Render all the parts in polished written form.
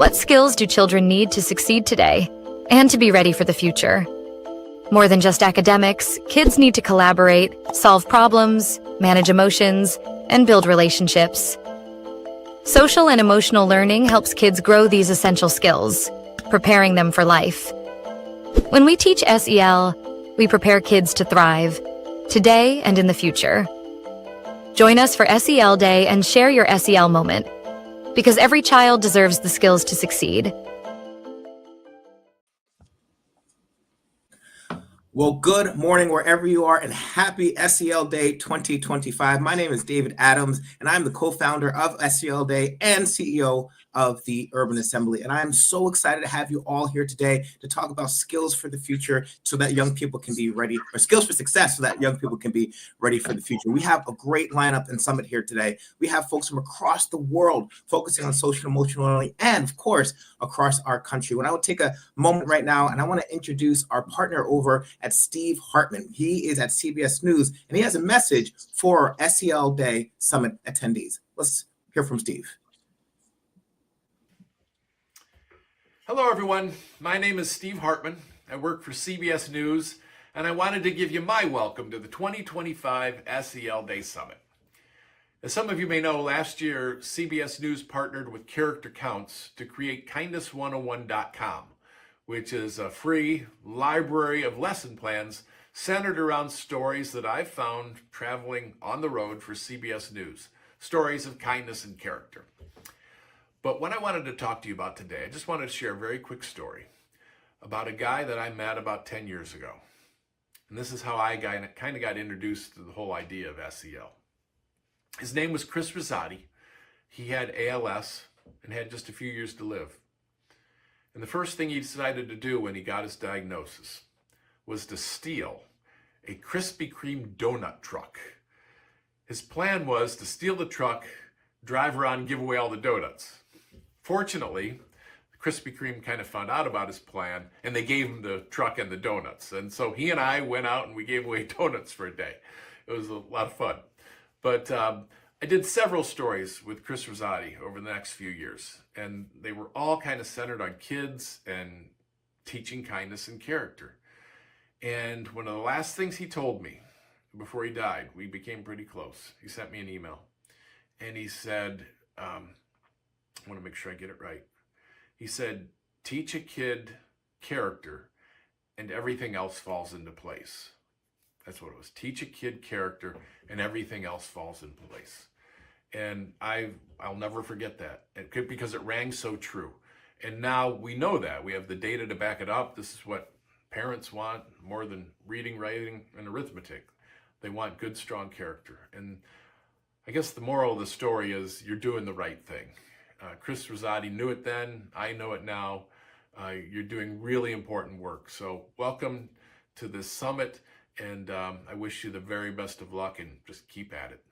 What skills do children need to succeed today and to be ready for the future? More than just academics, kids need to collaborate, solve problems, manage emotions, and build relationships. Social and emotional learning helps kids grow these essential skills, preparing them for life. When we teach SEL, we prepare kids to thrive, today and in the future. Join us for SEL Day and share your SEL moment, because every child deserves the skills to succeed. Well, good morning wherever you are, and happy SEL Day 2025. My name is David Adams, and I'm the co-founder of SEL Day and CEO of the Urban Assembly. And I'm so excited to have you all here today to talk about skills for the future so that young people can be ready, or skills for success so that young people can be ready for the future. We have a great lineup and summit here today. We have folks from across the world focusing on social and emotional learning, and of course, across our country. When I would take a moment right now, and I want to introduce our partner over at Steve Hartman. He is at CBS News, and he has a message for SEL Day Summit attendees. Let's hear from Steve. Hello, everyone. My name is Steve Hartman. I work for CBS News, and I wanted to give you my welcome to the 2025 SEL Day Summit. As some of you may know, last year, CBS News partnered with Character Counts to create kindness101.com, which is a free library of lesson plans centered around stories that I've found traveling on the road for CBS News, stories of kindness and character. But what I wanted to talk to you about today, I just wanted to share a very quick story about a guy that I met about 10 years ago. And this is how I kind of got introduced to the whole idea of SEL. His name was Chris Rosati. He had ALS and had just a few years to live. And the first thing he decided to do when he got his diagnosis was to steal a Krispy Kreme donut truck. His plan was to steal the truck, drive around and give away all the donuts. Fortunately, Krispy Kreme kind of found out about his plan, and they gave him the truck and the donuts. And so he and I went out and we gave away donuts for a day. It was a lot of fun. But I did several stories with Chris Rosati over the next few years, and they were all kind of centered on kids and teaching kindness and character. And one of the last things he told me before he died, we became pretty close. He sent me an email, and he said, I want to make sure I get it right. He said, teach a kid character and everything else falls into place. That's what it was. Teach a kid character and everything else falls into place. And I'll never forget that, because it rang so true. And now we know that. We have the data to back it up. This is what parents want more than reading, writing, and arithmetic. They want good, strong character. And I guess the moral of the story is you're doing the right thing. Chris Rosati knew it then. I know it now. You're doing really important work. So welcome to this summit, and I wish you the very best of luck, and just keep at it.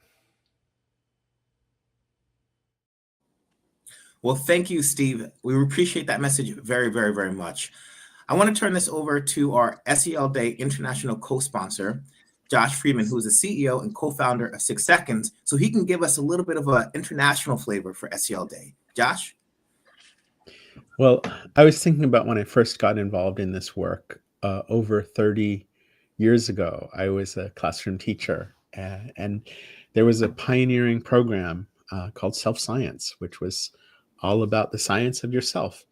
Well, thank you, Steve. We appreciate that message very, very, very much. I want to turn this over to our SEL Day International co-sponsor, Josh Freeman, who is the CEO and co-founder of 6 Seconds, so he can give us a little bit of an international flavor for SEL Day. Josh? Well, I was thinking about when I first got involved in this work over 30 years ago. I was a classroom teacher, and there was a pioneering program called Self-Science, which was all about the science of yourself.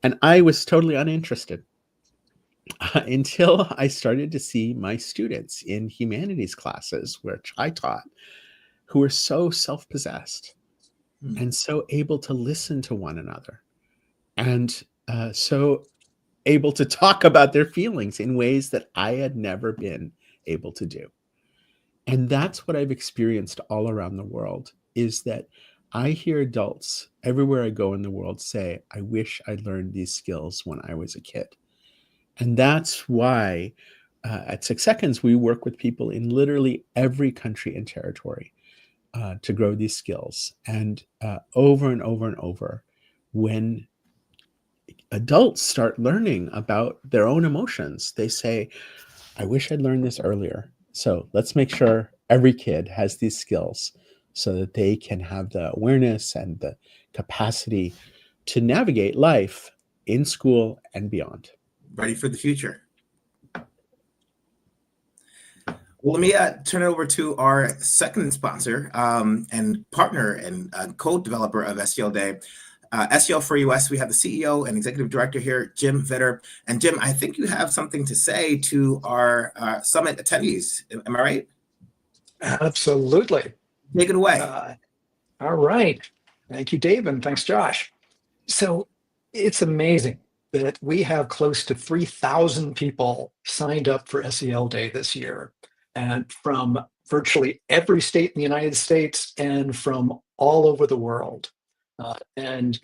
And I was totally uninterested until I started to see my students in humanities classes, which I taught, who were so self-possessed and so able to listen to one another, and so able to talk about their feelings in ways that I had never been able to do. And that's what I've experienced all around the world, is that I hear adults everywhere I go in the world say, I wish I learned these skills when I was a kid. And that's why at 6 Seconds, we work with people in literally every country and territory to grow these skills. And over and over and over, when adults start learning about their own emotions, they say, I wish I'd learned this earlier. So let's make sure every kid has these skills so that they can have the awareness and the capacity to navigate life in school and beyond. Ready for the future. Well, let me turn it over to our second sponsor and partner and co-developer of SEL Day. SEL for US, we have the CEO and Executive Director here, Jim Vitter. And Jim, I think you have something to say to our summit attendees. Am I right? Absolutely. Take it away. All right. Thank you, Dave, and thanks, Josh. So it's amazing that we have close to 3,000 people signed up for SEL Day this year, and from virtually every state in the United States and from all over the world. And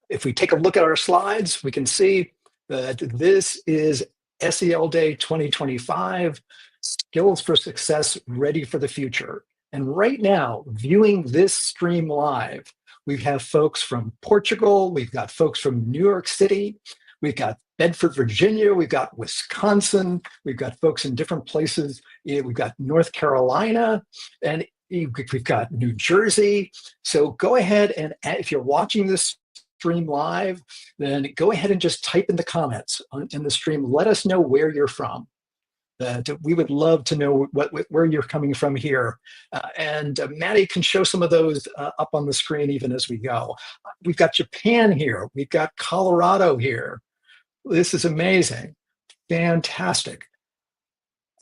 if we take a look at our slides, we can see that this is SEL Day 2025, Skills for Success, Ready for the Future. And right now, viewing this stream live, we have folks from Portugal, we've got folks from New York City, we've got Bedford, Virginia, we've got Wisconsin, we've got folks in different places, we've got North Carolina, and we've got New Jersey. So go ahead and if you're watching this stream live, then go ahead and just type in the comments in the stream. Let us know where you're from. We would love to know where you're coming from here. And Maddie can show some of those up on the screen even as we go. We've got Japan here. We've got Colorado here. This is amazing. Fantastic.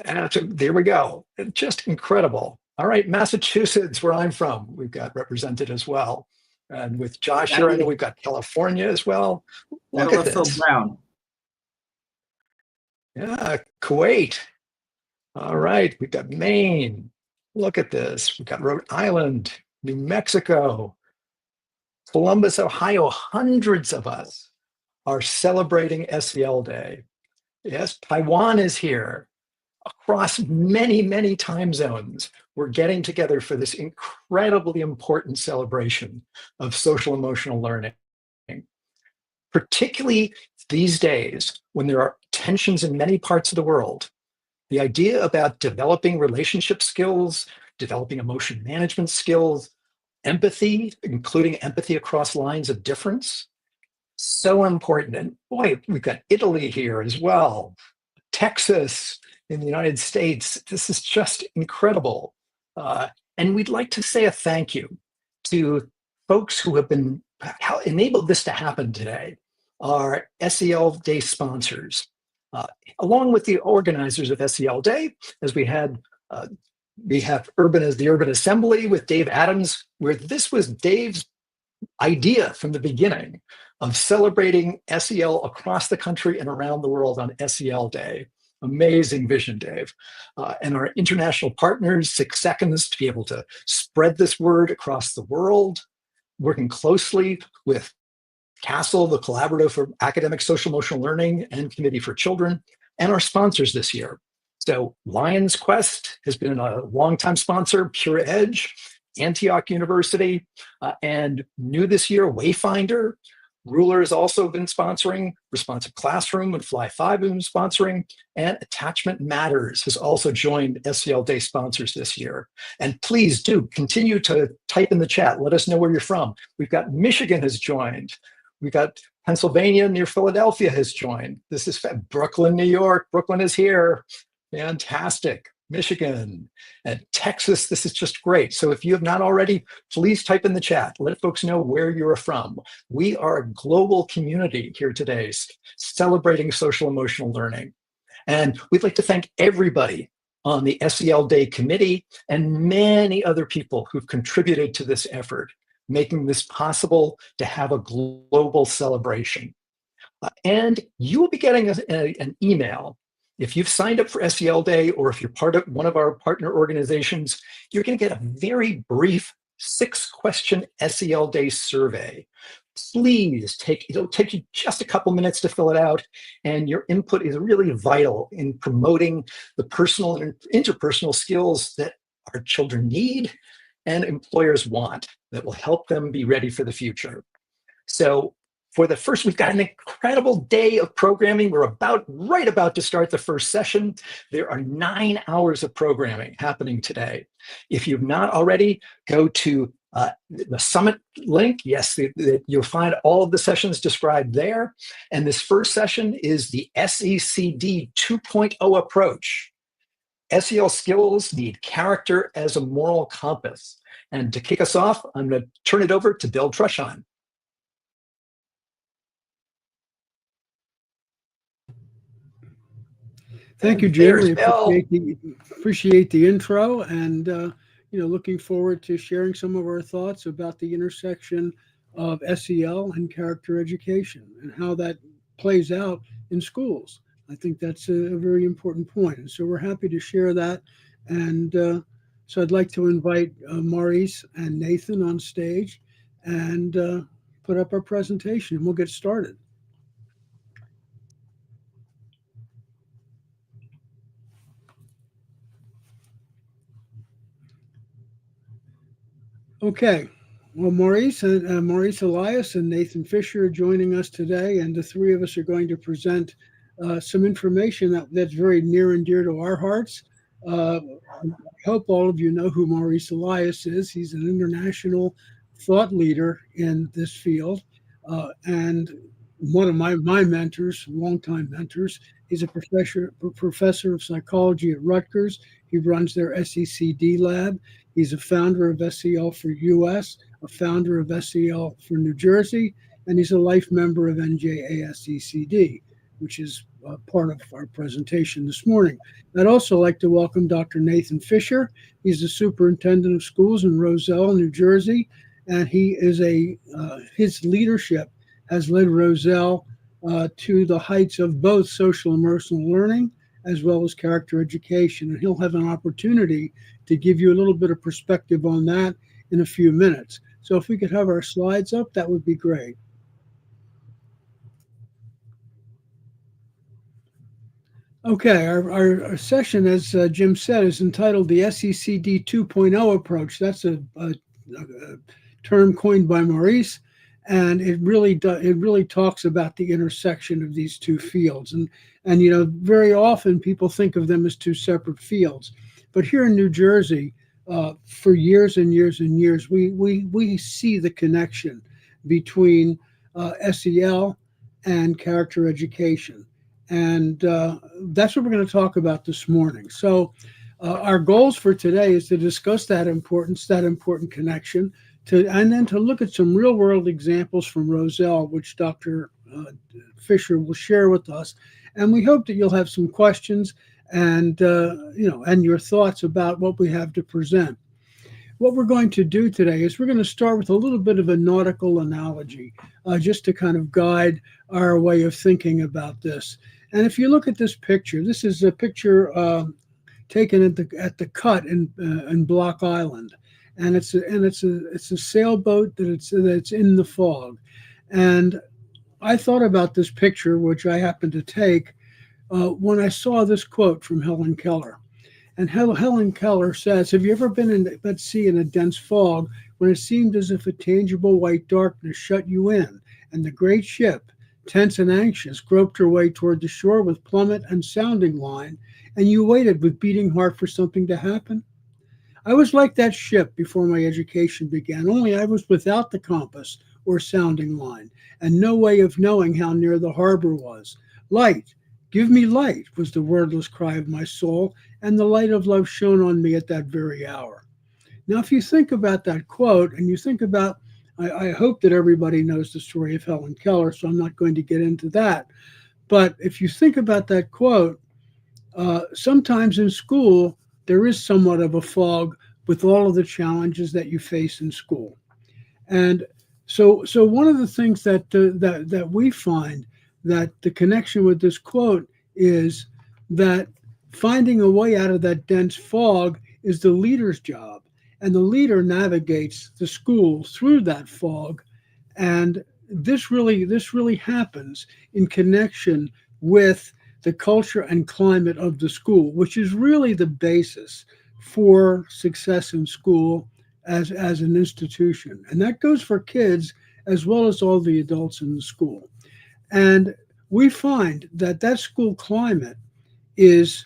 And there we go. Just incredible. All right, Massachusetts, where I'm from, we've got represented as well. And with Josh here, I know we've got California as well. Look at this. Brown. Yeah, Kuwait. All right, we've got Maine. Look at this. We've got Rhode Island, New Mexico, Columbus, Ohio. Hundreds of us are celebrating SEL Day. Yes, Taiwan is here. Across many, many time zones, we're getting together for this incredibly important celebration of social emotional learning. Particularly these days, when there are tensions in many parts of the world, the idea about developing relationship skills, developing emotion management skills, empathy, including empathy across lines of difference, so important. And boy, we've got Italy here as well, Texas in the United States. This is just incredible. And we'd like to say a thank you to folks who have enabled this to happen today. Our SEL Day sponsors, along with the organizers of SEL Day, as we have the Urban Assembly with Dave Adams, where this was Dave's idea from the beginning of celebrating SEL across the country and around the world on SEL Day. Amazing vision, Dave. And our international partners, 6 Seconds, to be able to spread this word across the world, working closely with CASEL, the Collaborative for Academic Social Emotional Learning, and Committee for Children, and our sponsors this year. So Lions Quest has been a longtime sponsor, Pure Edge, Antioch University, and new this year, Wayfinder. Ruler has also been sponsoring, Responsive Classroom and Fly 5 have been sponsoring, and Attachment Matters has also joined SEL Day sponsors this year. And please do continue to type in the chat. Let us know where you're from. We've got Michigan has joined. We've got Pennsylvania near Philadelphia has joined. This is Brooklyn, New York. Brooklyn is here. Fantastic. Michigan and Texas. This is just great. So if you have not already, please type in the chat. Let folks know where you're from. We are a global community here today celebrating social emotional learning. And we'd like to thank everybody on the SEL Day committee and many other people who've contributed to this effort, making this possible to have a global celebration. And you will be getting an email. If you've signed up for SEL Day, or if you're part of one of our partner organizations, you're going to get a very brief 6-question SEL Day survey. Please it'll take you just a couple minutes to fill it out, and your input is really vital in promoting the personal and interpersonal skills that our children need and employers want that will help them be ready for the future. So for the first, we've got an incredible day of programming. We're right about to start the first session. There are 9 hours of programming happening today. If you've not already, go to The summit link, yes, you'll find all of the sessions described there. And this first session is the SECD 2.0 approach. SEL skills need character as a moral compass. And to kick us off, I'm going to turn it over to Bill Trusheim. Thank you, Jim. We appreciate the intro, and looking forward to sharing some of our thoughts about the intersection of SEL and character education and how that plays out in schools. I think that's a very important point, and so we're happy to share that. And so I'd like to invite Maurice and Nathan on stage and put up our presentation, and we'll get started. Okay, well, Maurice Elias and Nathan Fisher are joining us today, and the three of us are going to present some information that's very near and dear to our hearts. I hope all of you know who Maurice Elias is. He's an international thought leader in this field, and one of my mentors, longtime mentors. He's a professor of psychology at Rutgers. He runs their SECD lab. He's a founder of SEL for US, a founder of SEL for New Jersey, and he's a life member of NJASECD, which is part of our presentation this morning. I'd also like to welcome Dr. Nathan Fisher. He's the superintendent of schools in Roselle, New Jersey, and he is his leadership has led Roselle to the heights of both social emotional learning as well as character education. And he'll have an opportunity to give you a little bit of perspective on that in a few minutes. So if we could have our slides up, that would be great. Okay, our session, as Jim said, is entitled the SECD 2.0 approach. That's a term coined by Maurice, and it really talks about the intersection of these two fields. And very often people think of them as two separate fields, but here in New Jersey, for years and years and years, we see the connection between SEL and character education. And that's what we're going to talk about this morning. So our goals for today is to discuss that important connection, and then to look at some real world examples from Roselle, which Dr. Fisher will share with us. And we hope that you'll have some questions and your thoughts about what we have to present. What we're going to do today is we're going to start with a little bit of a nautical analogy, just to kind of guide our way of thinking about this. And if you look at this picture, this is a picture taken at the cut in Block Island, and it's a sailboat that's in the fog. And I thought about this picture, which I happened to take, when I saw this quote from Helen Keller. And Helen Keller says, "Have you ever been at sea in a dense fog when it seemed as if a tangible white darkness shut you in, and the great ship, tense and anxious, groped her way toward the shore with plummet and sounding line, and you waited with beating heart for something to happen? I was like that ship before my education began, only I was without the compass or sounding line, and no way of knowing how near the harbor was. Light, give me light, was the wordless cry of my soul, and the light of love shone on me at that very hour." Now, if you think about that quote, and you think about, I hope that everybody knows the story of Helen Keller, so I'm not going to get into that. But if you think about that quote, sometimes in school, there is somewhat of a fog with all of the challenges that you face in school. And so one of the things that we find that the connection with this quote is that finding a way out of that dense fog is the leader's job. And the leader navigates the school through that fog. And this really happens in connection with the culture and climate of the school, which is really the basis for success in school as an institution. And that goes for kids as well as all the adults in the school. And we find that school climate is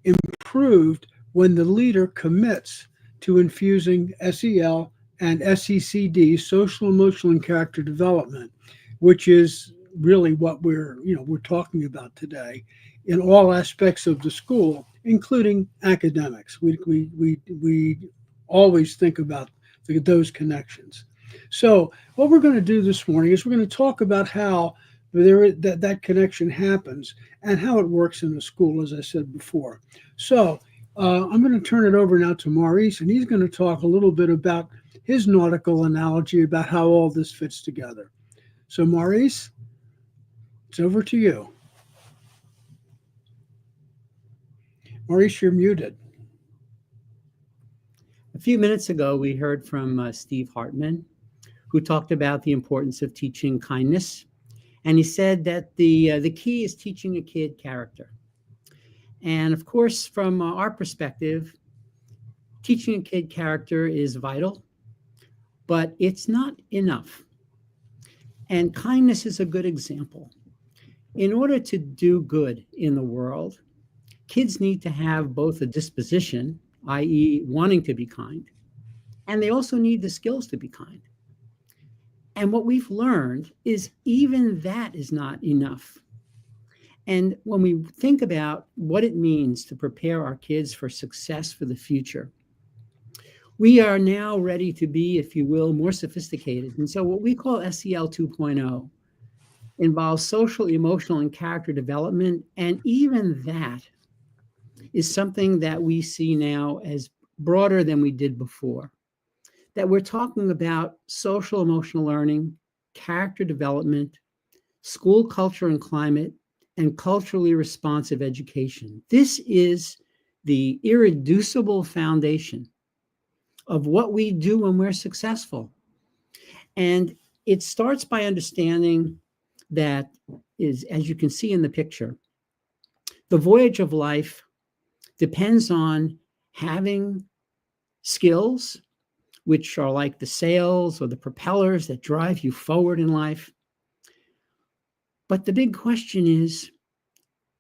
improved when the leader commits to infusing SEL and SECD, social, emotional, and character development, which is really what we're talking about today in all aspects of the school, including academics. We always think about those connections. So what we're going to do this morning is we're going to talk about how that connection happens and how it works in the school, as I said before. So I'm going to turn it over now to Maurice, and he's going to talk a little bit about his nautical analogy about how all this fits together. So Maurice, it's over to you. Maurice, you're muted. A few minutes ago, we heard from Steve Hartman, who talked about the importance of teaching kindness. And he said that the key is teaching a kid character. And of course, from our perspective, teaching a kid character is vital, but it's not enough. And kindness is a good example. In order to do good in the world, kids need to have both a disposition, i.e., wanting to be kind, and they also need the skills to be kind. And what we've learned is even that is not enough. And when we think about what it means to prepare our kids for success for the future, we are now ready to be, if you will, more sophisticated. And so what we call SEL 2.0 involves social, emotional, and character development. And even that is something that we see now as broader than we did before. That we're talking about social, emotional learning, character development, school culture and climate, and culturally responsive education. This is the irreducible foundation of what we do when we're successful. And it starts by understanding that is, as you can see in the picture, the voyage of life depends on having skills, which are like the sails or the propellers that drive you forward in life. But the big question is,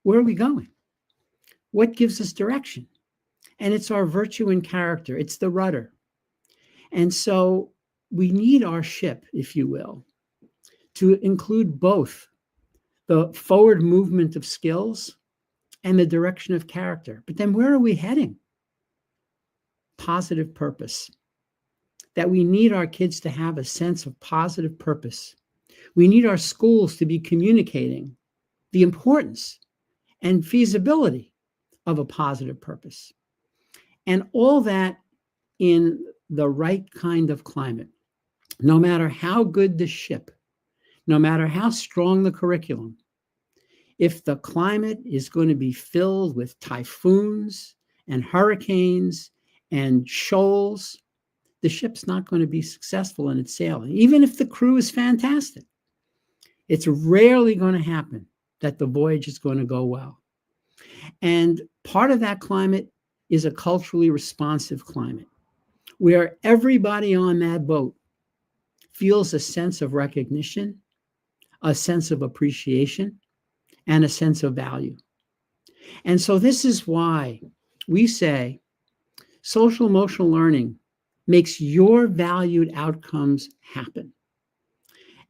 where are we going? What gives us direction? And it's our virtue and character. It's the rudder. And so we need our ship, if you will, to include both the forward movement of skills and the direction of character. But then where are we heading? Positive purpose. That we need our kids to have a sense of positive purpose. We need our schools to be communicating the importance and feasibility of a positive purpose. And all that in the right kind of climate. No matter how good the ship, no matter how strong the curriculum, if the climate is going to be filled with typhoons and hurricanes and shoals, the ship's not going to be successful in its sailing. Even if the crew is fantastic, it's rarely going to happen that the voyage is going to go well. And part of that climate is a culturally responsive climate, where everybody on that boat feels a sense of recognition, a sense of appreciation, and a sense of value. And so this is why we say social emotional learning makes your valued outcomes happen.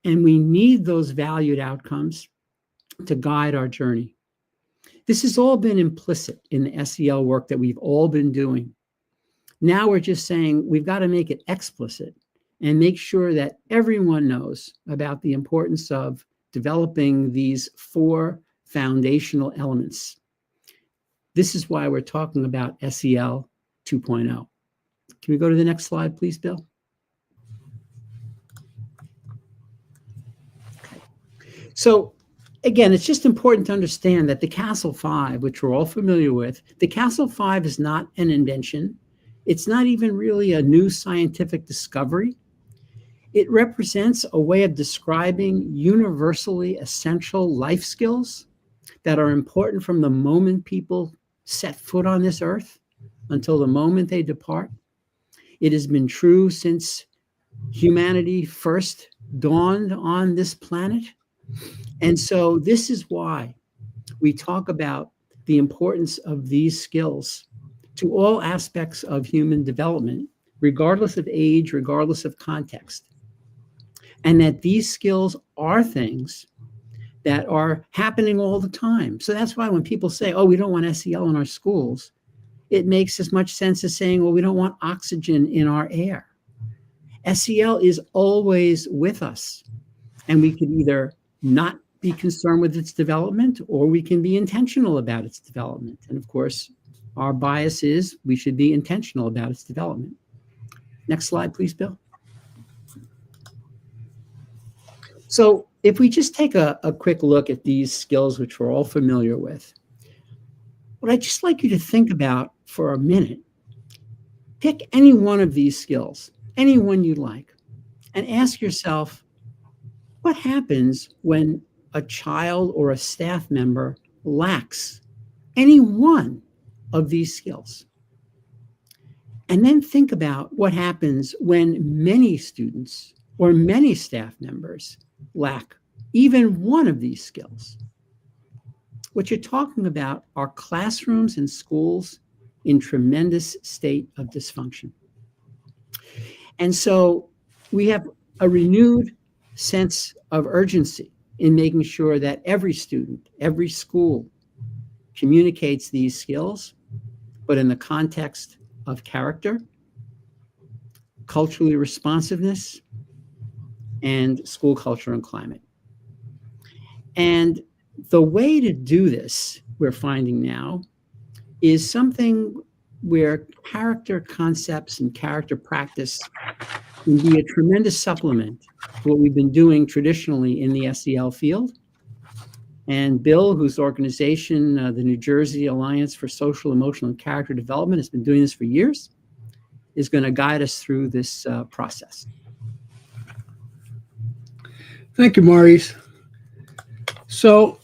And we need those valued outcomes to guide our journey. This has all been implicit in the SEL work that we've all been doing. Now we're just saying we've got to make it explicit and make sure that everyone knows about the importance of developing these 4 foundational elements. This is why we're talking about SEL 2.0. Can we go to the next slide, please, Bill? Okay. So again, it's just important to understand that the Castle 5, which we're all familiar with, the Castle 5 is not an invention. It's not even really a new scientific discovery. It represents a way of describing universally essential life skills that are important from the moment people set foot on this earth until the moment they depart. It has been true since humanity first dawned on this planet. And so this is why we talk about the importance of these skills to all aspects of human development, regardless of age, regardless of context. And that these skills are things that are happening all the time. So that's why when people say, oh, we don't want SEL in our schools, it makes as much sense as saying, well, we don't want oxygen in our air. SEL is always with us. And we can either not be concerned with its development, or we can be intentional about its development. And of course, our bias is we should be intentional about its development. Next slide, please, Bill. So if we just take a quick look at these skills, which we're all familiar with, what I'd just like you to think about for a minute, pick any one of these skills, any one you like, and ask yourself, what happens when a child or a staff member lacks any one of these skills? And then think about what happens when many students or many staff members lack even one of these skills. What you're talking about are classrooms and schools in tremendous state of dysfunction. And so we have a renewed sense of urgency in making sure that every student, every school communicates these skills, but in the context of character, culturally responsiveness, and school culture and climate. And the way to do this, we're finding now, is something where character concepts and character practice can be a tremendous supplement to what we've been doing traditionally in the SEL field. And Bill, whose organization, the New Jersey Alliance for Social, Emotional, and Character Development, has been doing this for years, is going to guide us through this process. Thank you, Maurice. So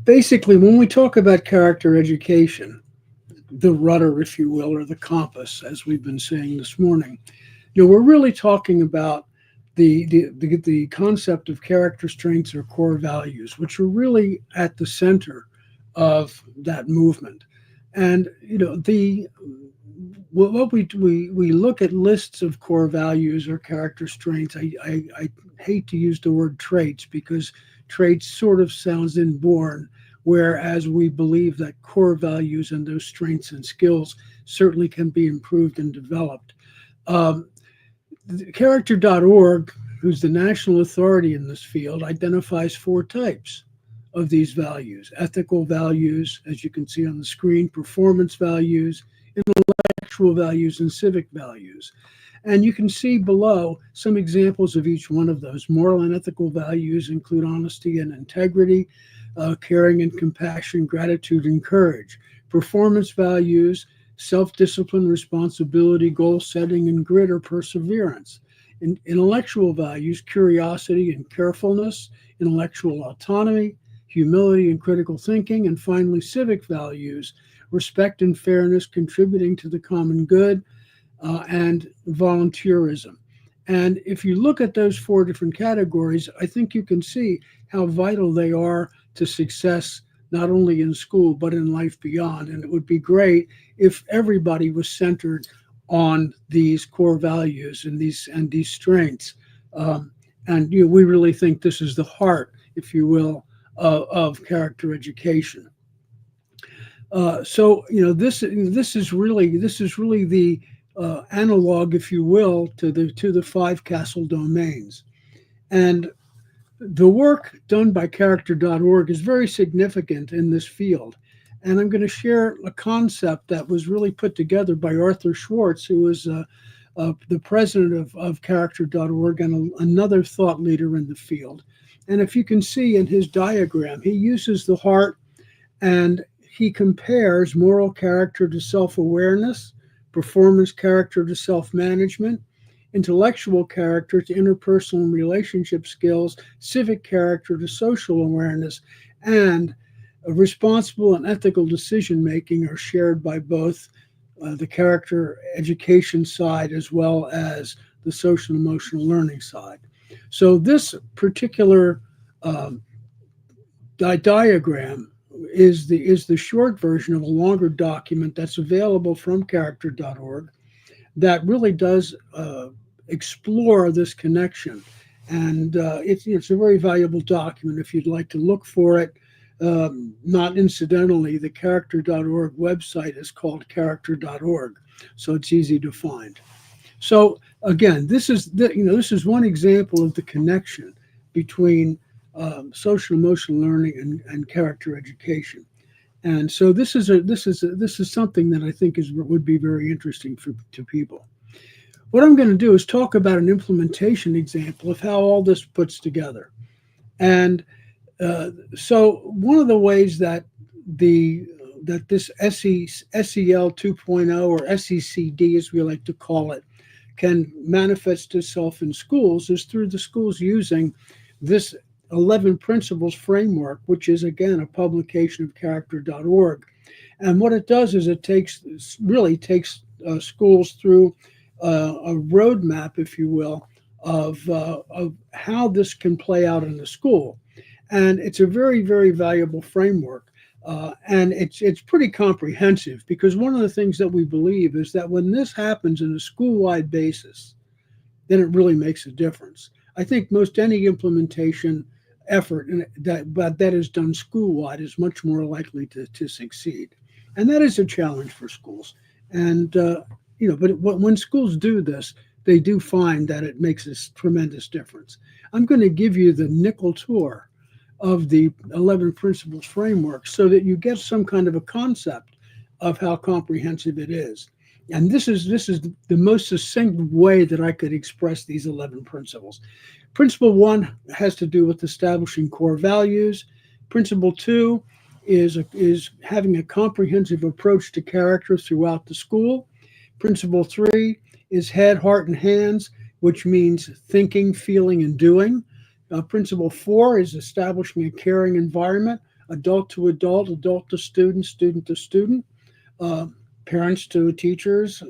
basically, when we talk about character education, the rudder, if you will, or the compass, as we've been saying this morning, we're really talking about the concept of character strengths or core values, which are really at the center of that movement. And what we look at lists of core values or character strengths. I hate to use the word traits, because traits sort of sounds inborn, whereas we believe that core values and those strengths and skills certainly can be improved and developed. Character.org, who's the national authority in this field, identifies 4 types of these values: ethical values, as you can see on the screen, performance values, intellectual values, and civic values. And you can see below some examples of each one of those. Moral and ethical values include honesty and integrity, caring and compassion, gratitude and courage. Performance values: self-discipline, responsibility, goal setting, and grit or perseverance. Intellectual values: curiosity and carefulness, intellectual autonomy, humility and critical thinking. And finally, civic values: respect and fairness, contributing to the common good, and volunteerism. And if you look at those 4 different categories, I think you can see how vital they are to success, not only in school, but in life beyond. And it would be great if everybody was centered on these core values and these and we really think this is the heart, if you will, of character education. So this is really the analog, if you will, to the 5 Castle domains. And the work done by Character.org is very significant in this field. And I'm going to share a concept that was really put together by Arthur Schwartz, who is the president of Character.org and another thought leader in the field. And if you can see in his diagram, he uses the heart, and he compares moral character to self-awareness, performance character to self-management, intellectual character to interpersonal and relationship skills, civic character to social awareness, and responsible and ethical decision-making are shared by both the character education side as well as the social and emotional learning side. So this particular diagram is the short version of a longer document that's available from Character.org. that really does explore this connection. And it's a very valuable document if you'd like to look for it. Not incidentally, the character.org website is called character.org, so it's easy to find. So again, this is one example of the connection between social emotional learning and character education. And so this is something that I think would be very interesting to people. What I'm going to do is talk about an implementation example of how all this puts together. And so one of the ways that this SEL 2.0 or SECD, as we like to call it, can manifest itself in schools is through the schools using this 11 principles framework, which is again a publication of character.org. And what it does is it really takes schools through a roadmap, if you will, of how this can play out in the school. And it's a very, very valuable framework. And it's pretty comprehensive, because one of the things that we believe is that when this happens in a school-wide basis, then it really makes a difference. I think most any implementation effort that is done school-wide is much more likely to succeed. And that is a challenge for schools. And, but when schools do this, they do find that it makes a tremendous difference. I'm going to give you the nickel tour of the 11 principles framework so that you get some kind of a concept of how comprehensive it is. And this is the most succinct way that I could express these 11 principles. Principle 1 has to do with establishing core values. Principle 2 is having a comprehensive approach to character throughout the school. Principle 3 is head, heart, and hands, which means thinking, feeling, and doing. Principle 4 is establishing a caring environment, adult to adult, adult to student, student to student, parents to teachers,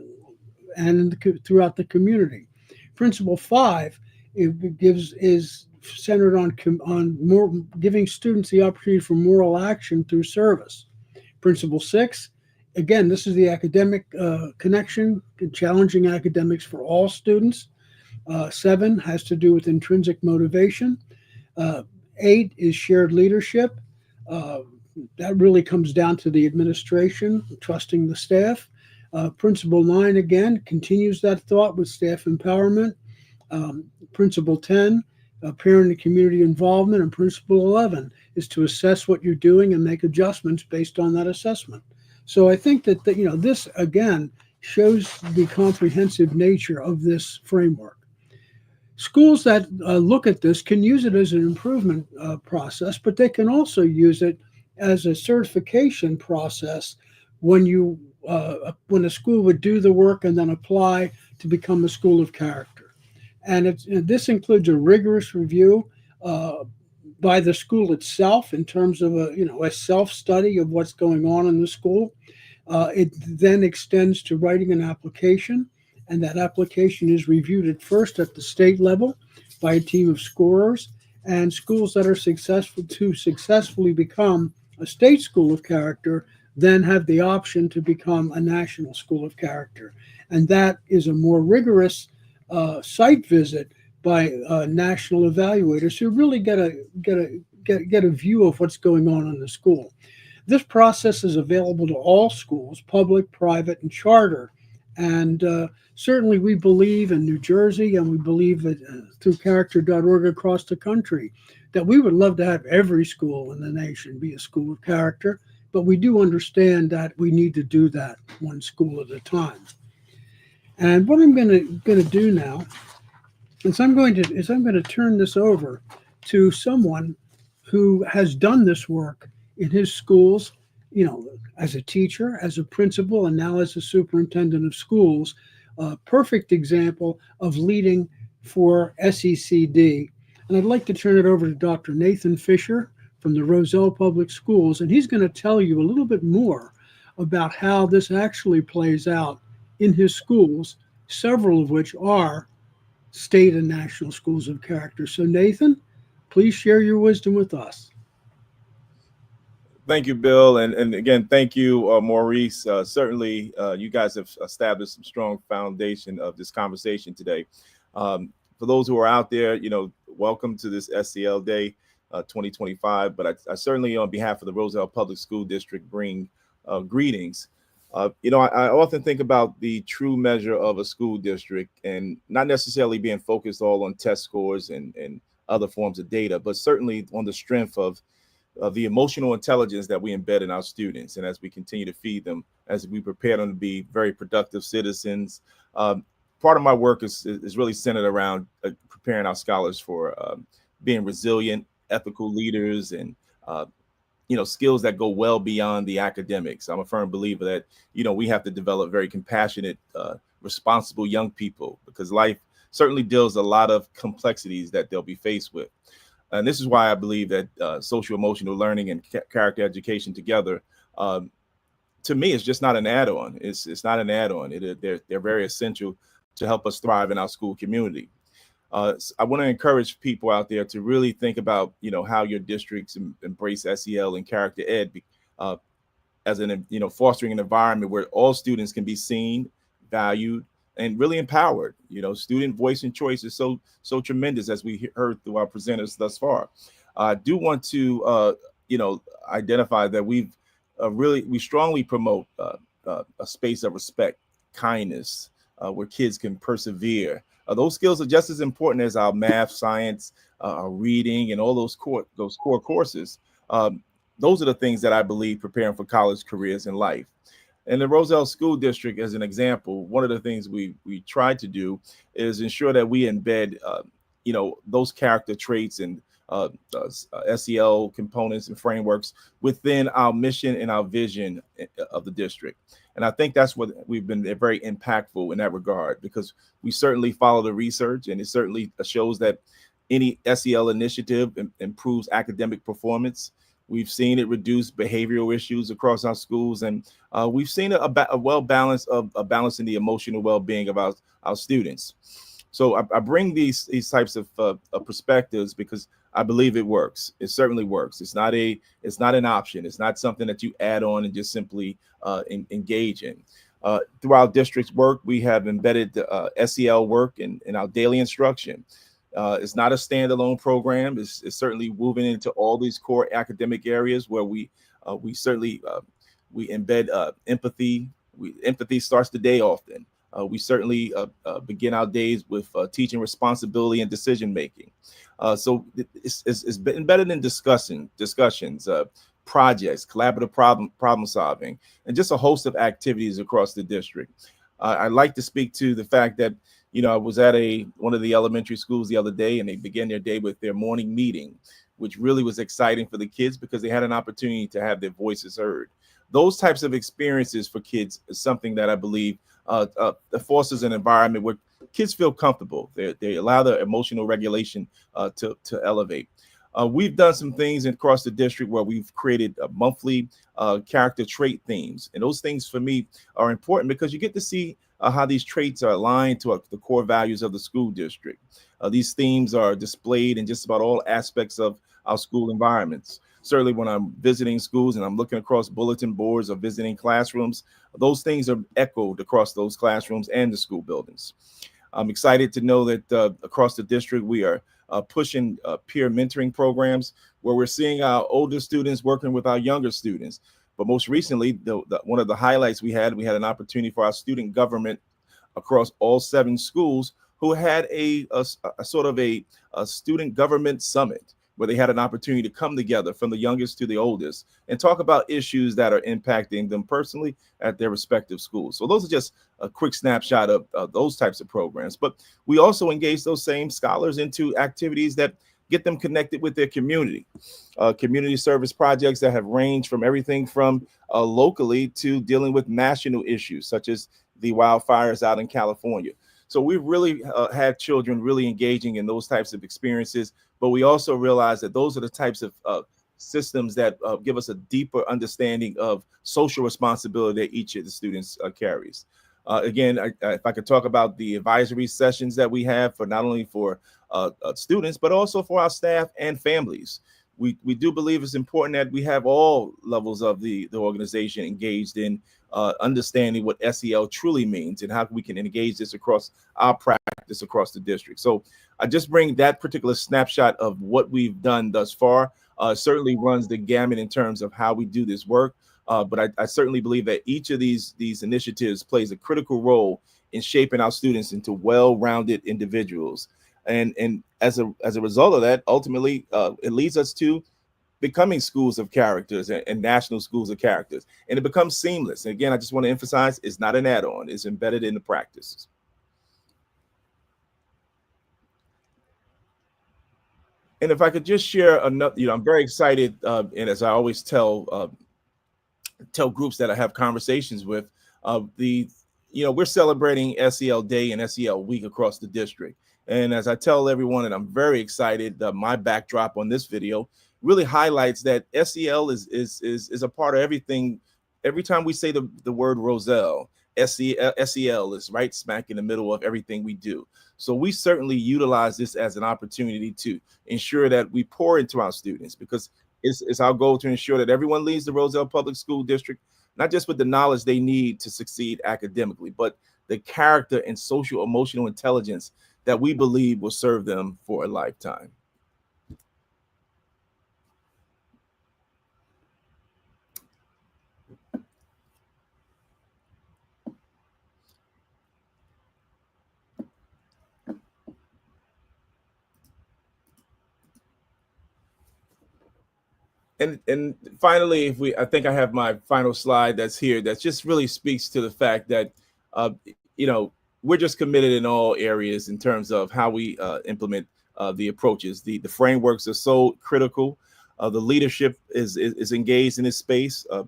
and throughout the community. Principle 5 is centered on more giving students the opportunity for moral action through service. Principle 6, again, this is the academic connection, challenging academics for all students. 7 has to do with intrinsic motivation. 8 is shared leadership. That really comes down to the administration, trusting the staff. Principle 9, again, continues that thought with staff empowerment. Principle 10, parent and community involvement. And Principle 11 is to assess what you're doing and make adjustments based on that assessment. So I think that this, again, shows the comprehensive nature of this framework. Schools that look at this can use it as an improvement process, but they can also use it as a certification process when a school would do the work and then apply to become a school of character. And this includes a rigorous review by the school itself in terms of a self-study of what's going on in the school. It then extends to writing an application, and that application is reviewed at first at the state level by a team of scorers. And schools that are successfully become a state school of character then have the option to become a national school of character. And that is a more rigorous site visit by national evaluators who really get a view of what's going on in the school. This process is available to all schools, public, private, and charter. And certainly we believe in New Jersey, and we believe that through character.org across the country, that we would love to have every school in the nation be a school of character. But we do understand that we need to do that one school at a time. And what I'm going to do now is I'm going to turn this over to someone who has done this work in his schools, as a teacher, as a principal, and now as a superintendent of schools. A perfect example of leading for SECD. And I'd like to turn it over to Dr. Nathan Fisher from the Roselle Public Schools, and he's going to tell you a little bit more about how this actually plays out in his schools, several of which are state and national schools of character. So Nathan, please share your wisdom with us. Thank you, Bill. And again, thank you, Maurice. Certainly, you guys have established some strong foundation of this conversation today. For those who are out there, welcome to this SEL Day 2025. But I certainly, on behalf of the Roselle Public School District, bring greetings. I often think about the true measure of a school district and not necessarily being focused all on test scores and other forms of data, but certainly on the strength of the emotional intelligence that we embed in our students. And as we continue to feed them, as we prepare them to be very productive citizens, part of my work is really centered around preparing our scholars for being resilient, ethical leaders, and skills that go well beyond the academics. I'm a firm believer that, we have to develop very compassionate, responsible young people, because life certainly deals a lot of complexities that they'll be faced with. And this is why I believe that social emotional learning and character education together, to me, is just not an add-on. It's not an add-on. They're very essential to help us thrive in our school community. I want to encourage people out there to really think about, how your districts embrace SEL and character ed as fostering an environment where all students can be seen, valued, and really empowered. Student voice and choice is so tremendous, as we heard through our presenters thus far. I do want to identify that we strongly promote a space of respect, kindness, where kids can persevere. Those skills are just as important as our math, science, our reading, and all those core courses. Those are the things that I believe preparing for college careers in life. And the Roselle School District, as an example, one of the things we try to do is ensure that we embed, those character traits and SEL components and frameworks within our mission and our vision of the district. And I think that's what we've been very impactful in that regard, because we certainly follow the research, and it certainly shows that any SEL initiative improves academic performance. We've seen it reduce behavioral issues across our schools, and we've seen a balance in the emotional well-being of our students. So I bring these types of perspectives because I believe it works. It certainly works. It's not an option. It's not something that you add on and just simply engage in. Through our district's work, we have embedded SEL work in our daily instruction. It's not a standalone program. It's certainly moving into all these core academic areas where we certainly we embed empathy. Empathy starts the day often. We certainly begin our days with teaching responsibility and decision making. So it's been embedded in discussions, projects, collaborative problem solving, and just a host of activities across the district. I'd like to speak to the fact that, I was at one of the elementary schools the other day, and they began their day with their morning meeting, which really was exciting for the kids because they had an opportunity to have their voices heard. Those types of experiences for kids is something that I believe fosters an environment where kids feel comfortable. They allow their emotional regulation to elevate. We've done some things across the district where we've created monthly character trait themes. And those things for me are important because you get to see how these traits are aligned to the core values of the school district. These themes are displayed in just about all aspects of our school environments. Certainly when I'm visiting schools and I'm looking across bulletin boards or visiting classrooms, those things are echoed across those classrooms and the school buildings. I'm excited to know that across the district, we are pushing peer mentoring programs where we're seeing our older students working with our younger students. But most recently, one of the highlights we had an opportunity for our student government across all 7 schools who had a sort of a student government summit, where they had an opportunity to come together from the youngest to the oldest and talk about issues that are impacting them personally at their respective schools. So those are just a quick snapshot of those types of programs. But we also engage those same scholars into activities that get them connected with their community. Community service projects that have ranged from everything from locally to dealing with national issues, such as the wildfires out in California. So we've really had children really engaging in those types of experiences, but we also realize that those are the types of systems that give us a deeper understanding of social responsibility that each of the students carries. Again, if I could talk about the advisory sessions that we have for not only for students, but also for our staff and families. we do believe it's important that we have all levels of the organization engaged in understanding what SEL truly means and how we can engage this across our practice across the district. So I just bring that particular snapshot of what we've done thus far. Certainly runs the gamut in terms of how we do this work. But I certainly believe that each of these initiatives plays a critical role in shaping our students into well-rounded individuals. And as a result of that, ultimately, it leads us to becoming schools of characters and national schools of characters. And it becomes seamless. And again, I just want to emphasize, it's not an add-on. It's embedded in the practices. And if I could just share another, I'm very excited. And as I always tell groups that I have conversations with, we're celebrating SEL Day and SEL Week across the district. And as I tell everyone, and I'm very excited, my backdrop on this video really highlights that SEL is a part of everything. Every time we say the word Roselle, SEL is right smack in the middle of everything we do. So we certainly utilize this as an opportunity to ensure that we pour into our students, because it's our goal to ensure that everyone leaves the Roselle Public School District not just with the knowledge they need to succeed academically, but the character and social emotional intelligence that we believe will serve them for a lifetime. And finally, I think I have my final slide that's here that just really speaks to the fact that, we're just committed in all areas in terms of how we implement the approaches. The frameworks are so critical. The leadership is engaged in this space of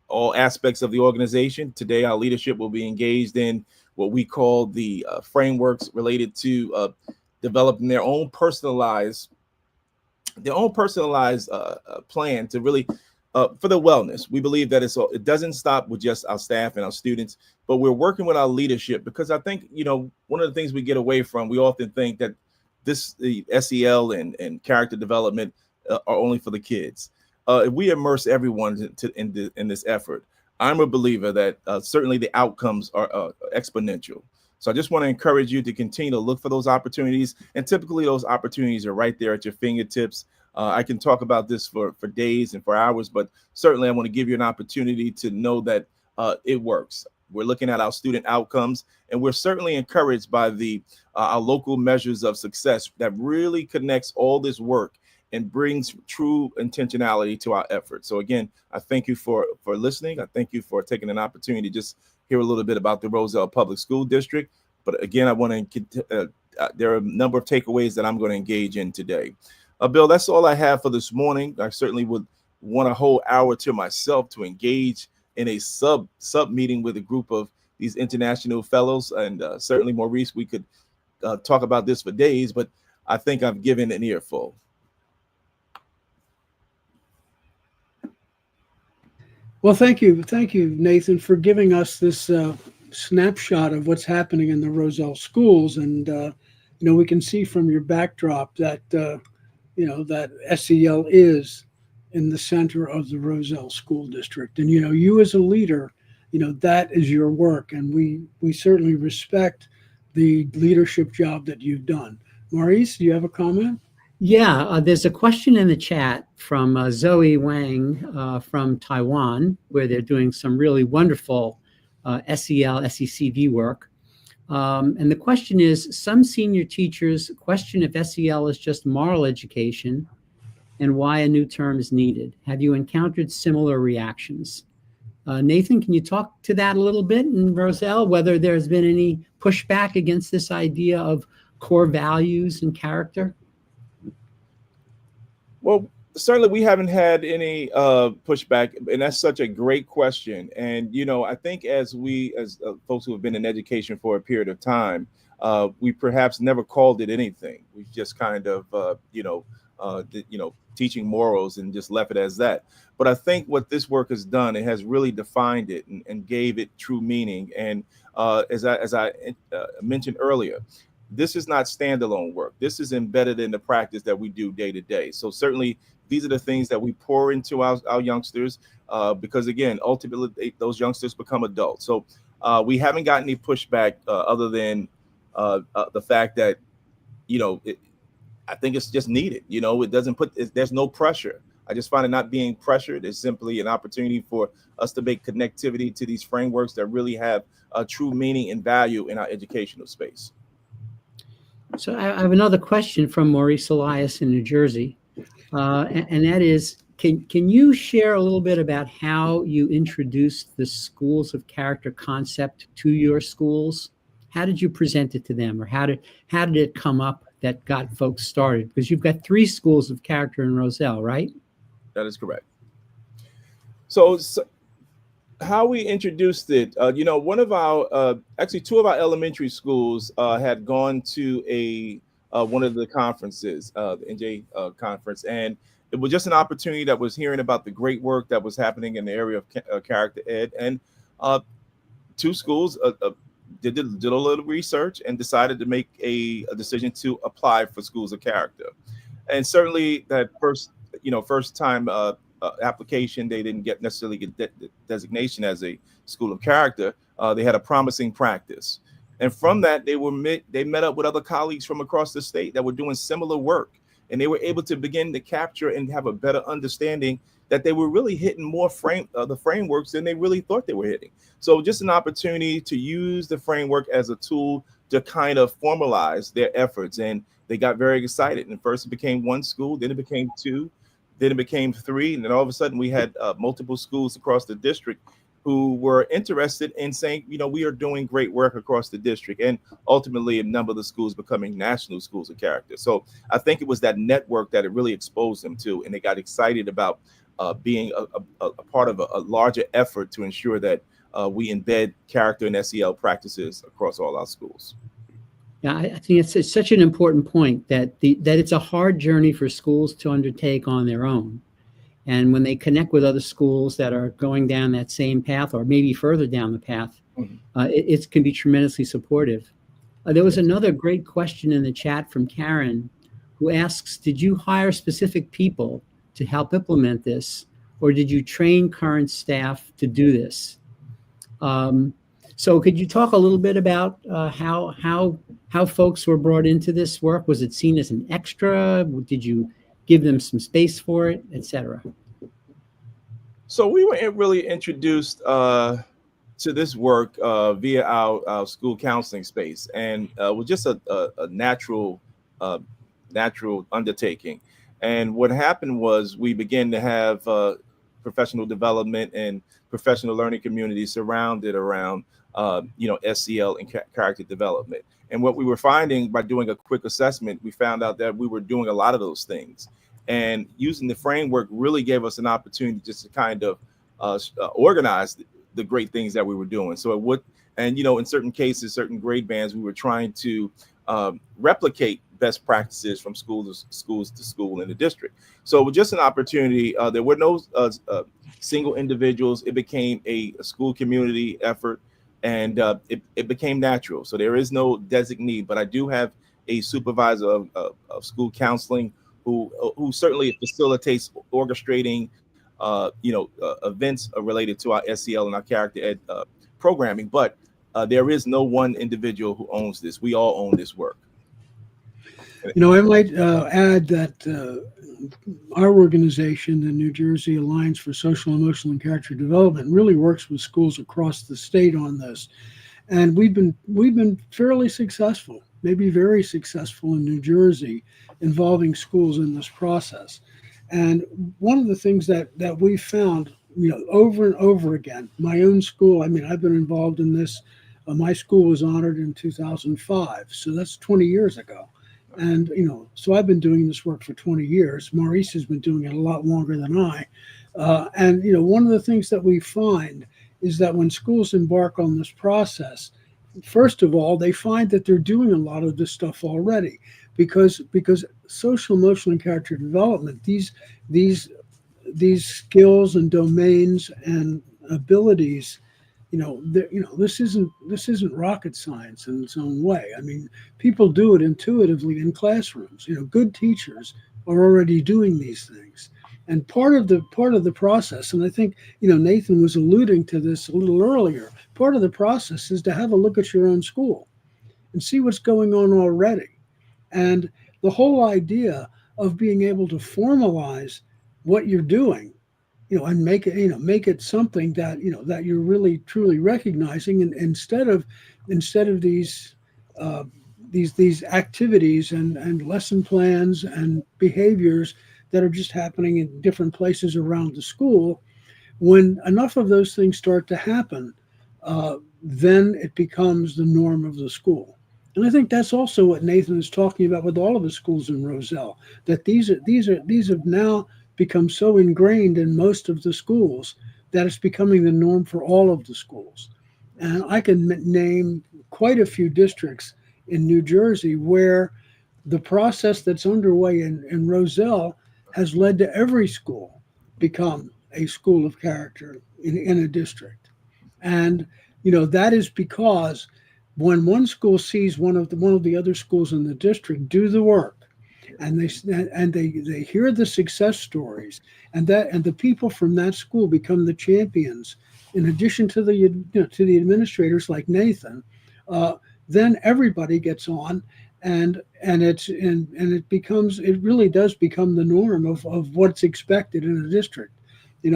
all aspects of the organization. Today, our leadership will be engaged in what we call the frameworks related to developing their own personalized plan to really for the wellness. We believe that it doesn't stop with just our staff and our students, but we're working with our leadership, because I think, one of the things we get away from, we often think that the SEL and character development are only for the kids. If we immerse everyone in this effort, I'm a believer that certainly the outcomes are exponential. So I just want to encourage you to continue to look for those opportunities. And typically those opportunities are right there at your fingertips. I can talk about this for days and for hours, but certainly I want to give you an opportunity to know that it works. We're looking at our student outcomes, and we're certainly encouraged by our local measures of success that really connects all this work and brings true intentionality to our efforts. So again, I thank you for listening. I thank you for taking an opportunity to just hear a little bit about the Roselle Public School District. But again, I want to there are a number of takeaways that I'm going to engage in today. Bill, that's all I have for this morning. I certainly would want a whole hour to myself to engage in a sub meeting with a group of these international fellows. And certainly, Maurice, we could talk about this for days, but I think I've given an earful. Well, thank you, Nathan, for giving us this snapshot of what's happening in the Roselle schools. And we can see from your backdrop that that SEL is in the center of the Roselle School District. And you as a leader, that is your work, and we certainly respect the leadership job that you've done. Maurice, do you have a comment? Yeah, there's a question in the chat from Zoe Wang from Taiwan, where they're doing some really wonderful SEL, SECD work. And the question is, some senior teachers question if SEL is just moral education and why a new term is needed. Have you encountered similar reactions? Nathan, can you talk to that a little bit? And Roselle, whether there's been any pushback against this idea of core values and character? Well, certainly we haven't had any pushback, and that's such a great question. And I think as folks who have been in education for a period of time, we perhaps never called it anything. We've just kind of teaching morals and just left it as that. But I think what this work has done, it has really defined it and gave it true meaning. And as I mentioned earlier, this is not standalone work. This is embedded in the practice that we do day to day. So certainly these are the things that we pour into our youngsters, because again, ultimately those youngsters become adults. So we haven't gotten any pushback other than the fact that, I think it's just needed. It doesn't there's no pressure. I just find it not being pressured is simply an opportunity for us to make connectivity to these frameworks that really have a true meaning and value in our educational space. So I have another question from Maurice Elias in New Jersey, and that is, can you share a little bit about how you introduced the schools of character concept to your schools? How did you present it to them, or how did it come up that got folks started? Because you've got 3 schools of character in Roselle, right? That is correct. So how we introduced it, one of our, actually 2 of our elementary schools had gone to one of the conferences, the NJ conference, and it was just an opportunity that was hearing about the great work that was happening in the area of character ed, and 2 schools did a little research and decided to make a decision to apply for schools of character. And certainly that first time application, they didn't necessarily get designation as a school of character. They had a promising practice, and from that they met up with other colleagues from across the state that were doing similar work, and they were able to begin to capture and have a better understanding that they were really hitting more the frameworks than they really thought they were hitting. So just an opportunity to use the framework as a tool to kind of formalize their efforts, and they got very excited. And first it became 1 school, then it became 2, then it became 3, and then all of a sudden we had multiple schools across the district who were interested in saying, we are doing great work across the district, and ultimately a number of the schools becoming national schools of character. So I think it was that network that it really exposed them to, and they got excited about being a part of a larger effort to ensure that we embed character and SEL practices across all our schools. Yeah, I think it's such an important point that it's a hard journey for schools to undertake on their own. And when they connect with other schools that are going down that same path, or maybe further down the path, it can be tremendously supportive. There was another great question in the chat from Karen, who asks, did you hire specific people to help implement this, or did you train current staff to do this? So could you talk a little bit about how folks were brought into this work? Was it seen as an extra? Did you give them some space for it, etc.? So we were really introduced to this work via our school counseling space, and it was just a natural undertaking. And what happened was we began to have professional development and professional learning communities surrounded around SEL and character development. And what we were finding by doing a quick assessment, we found out that we were doing a lot of those things. And using the framework really gave us an opportunity just to kind of organize the great things that we were doing. So it would, and in certain cases, certain grade bands, we were trying to replicate best practices from school to school in the district. So it was just an opportunity. There were no single individuals. It became a school community effort, and it became natural. So there is no designee, but I do have a supervisor of school counseling who certainly facilitates orchestrating events related to our SEL and our character ed programming. But there is no one individual who owns this. We all own this work. I might add that our organization, the New Jersey Alliance for Social, Emotional, and Character Development, really works with schools across the state on this, and we've been fairly successful, maybe very successful in New Jersey, involving schools in this process. And one of the things that we found, over and over again, my own school, I've been involved in this. My school was honored in 2005, so that's 20 years ago. And, so I've been doing this work for 20 years. Maurice has been doing it a lot longer than I. And, one of the things that we find is that when schools embark on this process, first of all, they find that they're doing a lot of this stuff already, because social, emotional, and character development, these skills and domains and abilities this isn't rocket science in its own way. I mean, people do it intuitively in classrooms. Good teachers are already doing these things, and part of the process. And I think Nathan was alluding to this a little earlier. Part of the process is to have a look at your own school and see what's going on already, and the whole idea of being able to formalize what you're doing, and make it something that that you're really truly recognizing, and instead of these activities and lesson plans and behaviors that are just happening in different places around the school. When enough of those things start to happen, then it becomes the norm of the school. And I think that's also what Nathan is talking about with all of the schools in Roselle, that these have now become so ingrained in most of the schools that it's becoming the norm for all of the schools. And I can name quite a few districts in New Jersey where the process that's underway in Roselle has led to every school become a school of character in a district. And that is because when one school sees one of the other schools in the district do the work, and they hear the success stories, and the people from that school become the champions, in addition to the administrators like Nathan, then everybody gets on, and it really does become the norm of what's expected in a district. I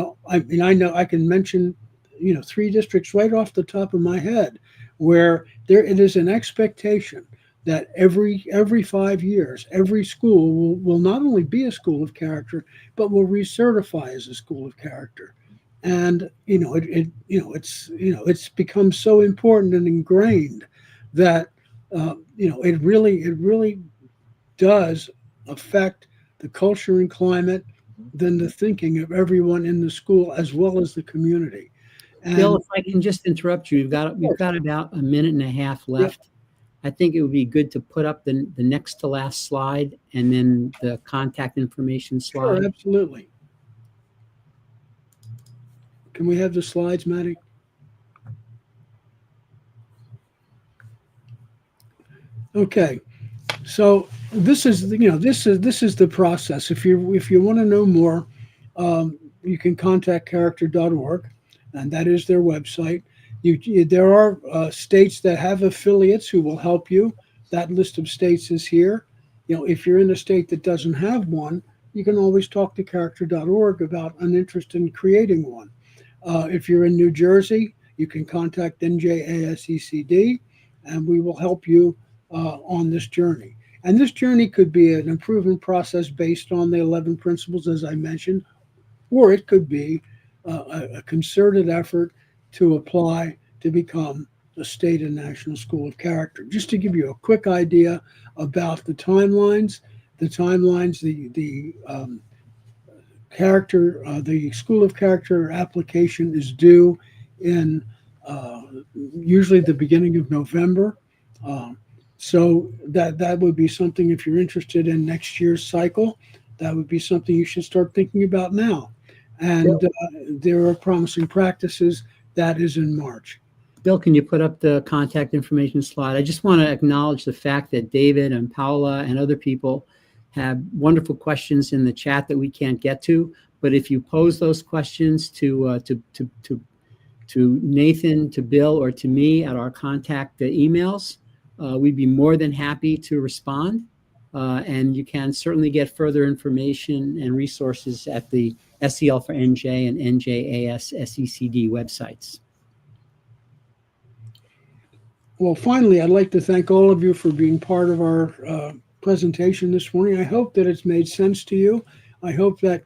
know I can mention 3 districts right off the top of my head where it is an expectation that every 5 years, every school will not only be a school of character, but will recertify as a school of character. And it's become so important and ingrained that it really does affect the culture and climate, then the thinking of everyone in the school as well as the community. And Bill, if I can just interrupt you, we've got about a minute and a half left. Yep. I think it would be good to put up the next to last slide and then the contact information slide. Sure, absolutely. Can we have the slides, Maddie? Okay, so this is the process. If you want to know more, you can contact character.org, and that is their website. There are states that have affiliates who will help you. That list of states is here. If you're in a state that doesn't have one, you can always talk to character.org about an interest in creating one. If you're in New Jersey, you can contact NJASECD, and we will help you on this journey. And this journey could be an improvement process based on the 11 principles, as I mentioned, or it could be a concerted effort to apply to become a state and national school of character. Just to give you a quick idea about the timelines, the School of Character application is due in usually the beginning of November. So that would be something, if you're interested in next year's cycle, that would be something you should start thinking about now. And there are promising practices. That is in March. Bill, can you put up the contact information slide? I just want to acknowledge the fact that David and Paula and other people have wonderful questions in the chat that we can't get to. But if you pose those questions to Nathan, to Bill, or to me at our contact emails, we'd be more than happy to respond. And you can certainly get further information and resources at the SEL for NJ and NJAS SECD websites. Well, finally, I'd like to thank all of you for being part of our presentation this morning. I hope that it's made sense to you. I hope that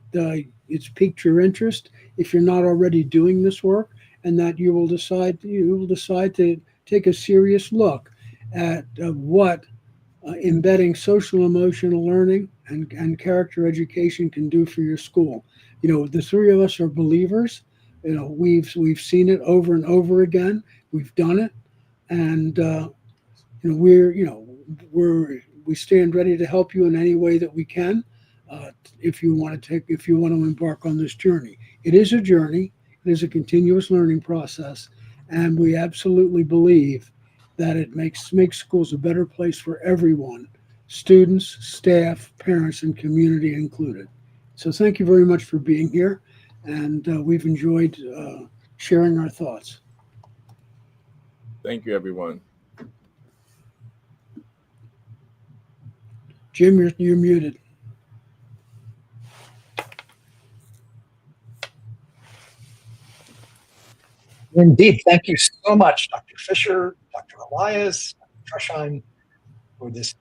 it's piqued your interest if you're not already doing this work, and that you will decide to take a serious look at what embedding social emotional learning and character education can do for your school. The 3 of us are believers. We've seen it over and over again. We've done it, and we stand ready to help you in any way that we can. If you want to embark on this journey, it is a journey. It is a continuous learning process, And we absolutely believe that it makes schools a better place for everyone, students, staff, parents, and community included. So thank you very much for being here, and we've enjoyed sharing our thoughts. Thank you, everyone. Jim, you're muted. Indeed. Thank you so much, Dr. Fisher, Dr. Elias, Dr. Tresheim, for this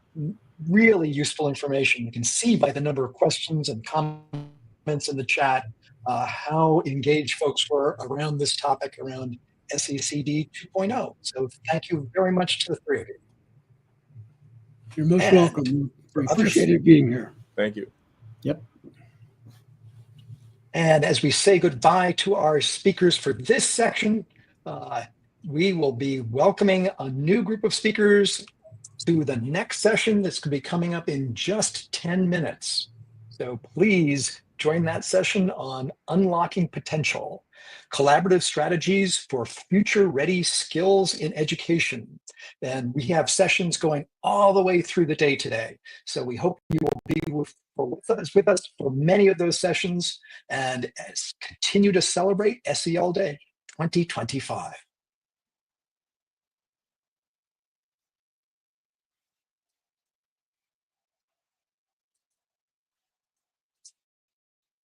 really useful information. You can see by the number of questions and comments in the chat how engaged folks were around this topic, around SECD 2.0. So thank you very much to the three of you. You're most And welcome. We for others- appreciate it being here. Thank you. Yep. And as we say goodbye to our speakers for this section, we will be welcoming a new group of speakers to the next session that's going to be coming up in just 10 minutes. So please join that session on unlocking potential, collaborative strategies for future-ready skills in education. And we have sessions going all the way through the day today. So we hope you will be with us for many of those sessions and continue to celebrate SEL Day 2025.